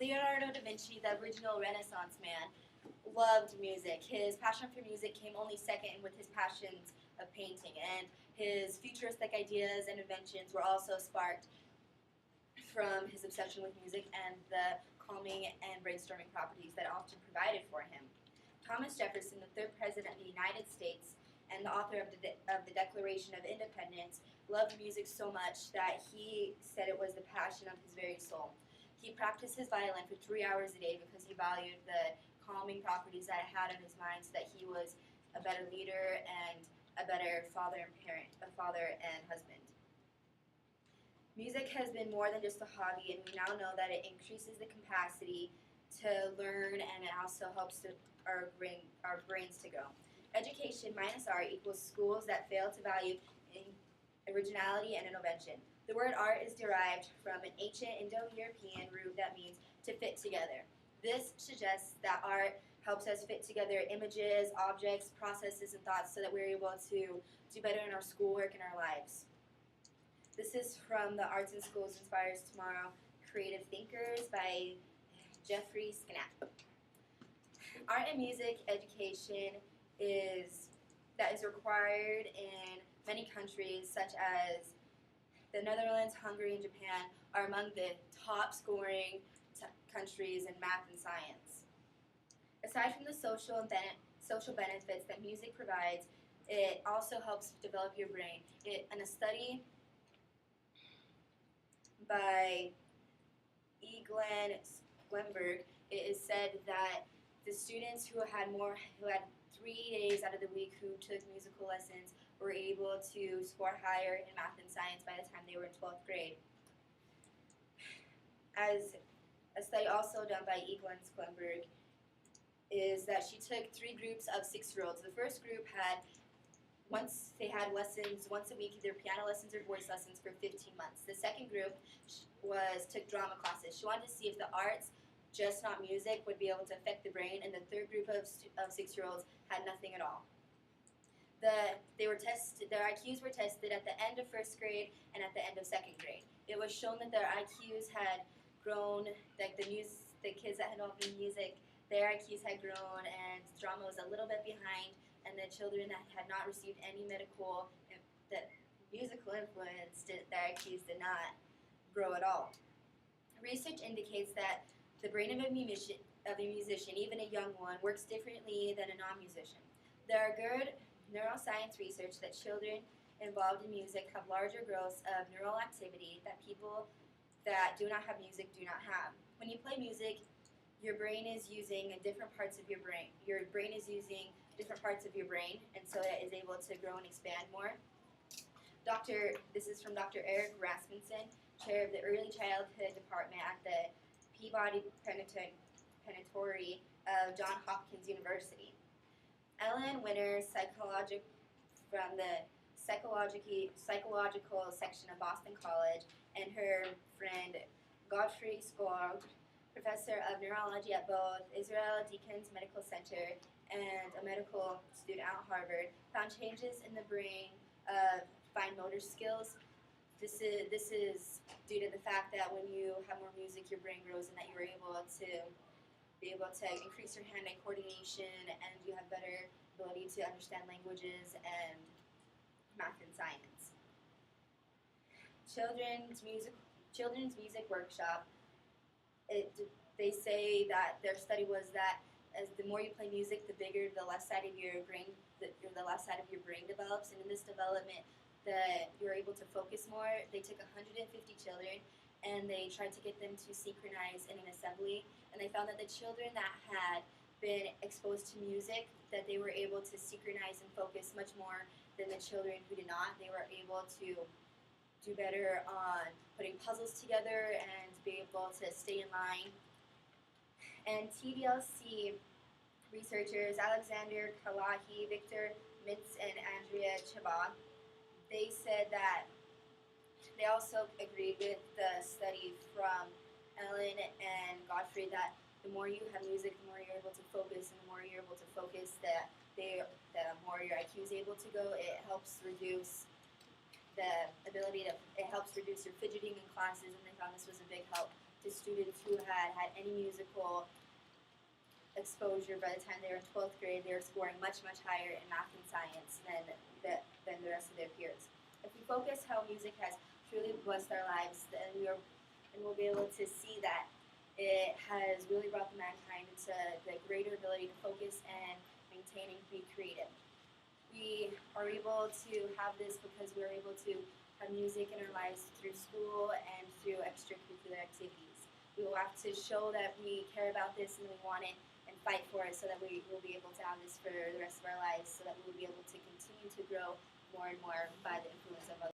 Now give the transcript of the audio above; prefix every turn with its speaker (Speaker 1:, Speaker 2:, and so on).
Speaker 1: Leonardo da Vinci, the original Renaissance man, loved music. His passion for music came only second with his passions of painting, and his futuristic ideas and inventions were also sparked from his obsession with music and the calming and brainstorming properties that it often provided for him. Thomas Jefferson, the third president of the United States and the author of the Declaration of Independence, loved music so much that he said it was the passion of his very soul. He practiced his violin for 3 hours a day because he valued the calming properties that it had in his mind, so that he was a better leader and a better father and parent, a father and husband. Music has been more than just a hobby, and we now know that it increases the capacity to learn, and it also helps our brains to grow. Education minus art equals schools that fail to value originality and invention. The word art is derived from an ancient Indo-European root that means to fit together. This suggests that art helps us fit together images, objects, processes, and thoughts so that we're able to do better in our schoolwork and our lives. This is from the Arts and Schools Inspires Tomorrow, Creative Thinkers by Jeffrey Sknapp. Art and music education that is required in many countries, such as the Netherlands, Hungary, and Japan, are among the top scoring countries in math and science. Aside from the social benefits that music provides, it also helps develop your brain. In a study by E. Glenn Glenberg, it is said that the students who had 3 days out of the week who took musical lessons were able to score higher in math and science by the time they were in 12th grade. As a study also done by E. Glenn Glenberg is that she took 3 groups of 6-year-olds. The first group they had lessons once a week, either piano lessons or voice lessons for 15 months. The second group took drama classes. She wanted to see if the arts, just not music, would be able to affect the brain, and the third group of 6-year-olds had nothing at all. Their IQs were tested at the end of first grade and at the end of second grade. It was shown that their IQs had grown, like the kids that had all been music, their IQs had grown, and drama was a little bit behind, and the children that had not received any musical influence, their IQs did not grow at all. Research indicates that the brain of a musician, even a young one, works differently than a non-musician. There are good neuroscience research that children involved in music have larger growths of neural activity that people that do not have music do not have. When you play music, your brain is using different parts of your brain. Your brain is using different parts of your brain, and so it is able to grow and expand more. This is from Dr. Eric Rasmussen, chair of the Early Childhood Department at the Peabody Penitentiary of Johns Hopkins University. Ellen Winter, from the psychological section of Boston College, and her friend Godfrey Skog, professor of neurology at both Israel Deacon's Medical Center and a medical student at Harvard, found changes in the brain of fine motor skills. This is due to the fact that when you have more music, your brain grows, and that you're able to increase your hand-eye coordination, and you have better ability to understand languages and math and science. Children's music workshop. They say that their study was that as the more you play music, the bigger the left side of your brain, develops, and in this development, you're able to focus more. They took 150 children, and they tried to get them to synchronize in an assembly, and they found that the children that had been exposed to music, that they were able to synchronize and focus much more than the children who did not. They were able to do better on putting puzzles together and be able to stay in line. And TVLC researchers Alexander Kalahi, Victor Mintz, and Andrea Chabot, they said that they also agreed with the study from Ellen and Godfrey that the more you have music, the more you're able to focus, and the more you're able to focus, the more your IQ is able to go. It helps reduce it helps reduce your fidgeting in classes, and they found this was a big help to students who had had any musical exposure. By the time they were in 12th grade, they were scoring much higher in math and science than the rest of their peers. If we focus how music has truly blessed our lives, then we'll be able to see that it has really brought the mankind into the greater ability to focus and maintain and be creative. We are able to have this because we're able to have music in our lives through school and through extracurricular activities. We will have to show that we care about this and we want it and fight for it so that we will be able to have this for the rest of our lives, so that we will be able to continue to grow more and more by the influence of others.